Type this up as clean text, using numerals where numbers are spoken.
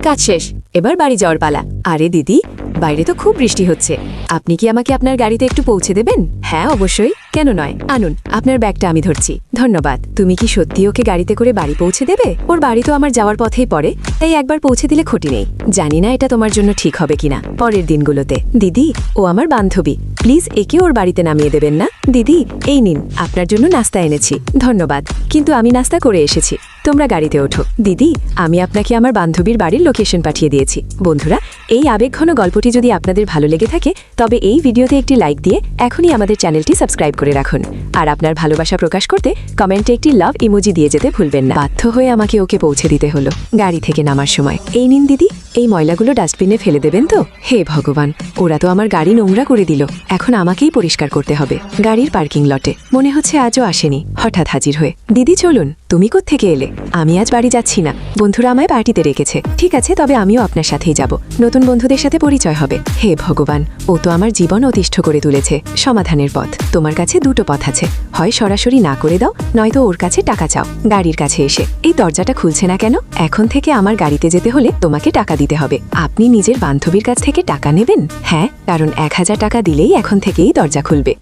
কাজ শেষ, এবার বাড়ি যাওয়ার পালা। আরে দিদি, বাইরে তো খুব বৃষ্টি হচ্ছে, আপনি কি আমাকে আপনার গাড়িতে একটু পৌঁছে দেবেন? হ্যাঁ অবশ্যই, কেন নয়। আনুন, আপনার ব্যাগটা আমি ধরছি। ধন্যবাদ। তুমি কি সত্যি ওকে গাড়িতে করে বাড়ি পৌঁছে দেবে? ওর বাড়ি তো আমার যাওয়ার পথেই পড়ে, তাই একবার পৌঁছে দিলে ক্ষতি নেই। জানি না এটা তোমার জন্য ঠিক হবে কিনা পরের দিনগুলোতে। দিদি, ও আমার বান্ধবী, প্লিজ একে ওর বাড়িতে নামিয়ে দেবেন না। দিদি, এই নিন, আপনার জন্য নাস্তা এনেছি। ধন্যবাদ, কিন্তু আমি নাস্তা করে এসেছি, তোমরা গাড়িতে ওঠো। দিদি, আমি আপনাকে আমার বান্ধবীর বাড়ির লোকেশন পাঠিয়ে দিয়েছি। বন্ধুরা, এই আবেগঘন গল্পটি যদি আপনাদের ভালো লেগে থাকে তবে এই ভিডিওতে একটি লাইক দিয়ে এখনই আমাদের চ্যানেলটি সাবস্ক্রাইব করে রাখুন। আর আপনার ভালোবাসা প্রকাশ করতে কমেন্টে একটি লাভ ইমোজি দিয়ে যেতে ভুলবেন না। বাধ্য হয়ে আমাকে ওকে পৌঁছে দিতে হলো গাড়ি থেকে নামার সময়। এই নিন দিদি, এই ময়লাগুলো ডাস্টবিনে ফেলে দেবেন তো? হে ভগবান, ওরা তো আমার গাড়ি নোংরা করে দিল, এখন আমাকেই পরিষ্কার করতে হবে। গাড়ির পার্কিং লটে মনে হচ্ছে আজও আসেনি, হঠাৎ হাজির হয়ে। দিদি চলুন, তুমি কোত্থেকে এলে? আমি আজ বাড়ি যাচ্ছি না, বন্ধুরা আমায় পার্টিতে রেখেছে। ঠিক আছে, তবে আমিও আপনার সাথেই যাব, নতুন বন্ধুদের সাথে পরিচয় হবে। হে ভগবান, ও তো আমার জীবন অতিষ্ঠ করে তুলেছে। সমাধানের পথ, তোমার কাছে দুটো পথ আছে, হয় সরাসরি না করে দাও, নয়তো ওর কাছে টাকা চাও। গাড়ির কাছে এসে এই দরজাটা খুলছে না কেন? এখন থেকে আমার গাড়িতে যেতে হলে তোমাকে টাকা দিতে হবে। আপনি নিজের বান্ধবীর কাছ থেকে টাকা নেবেন? হ্যাঁ, কারণ 1000 টাকা দিলেই এখন থেকেই দরজা খুলবে।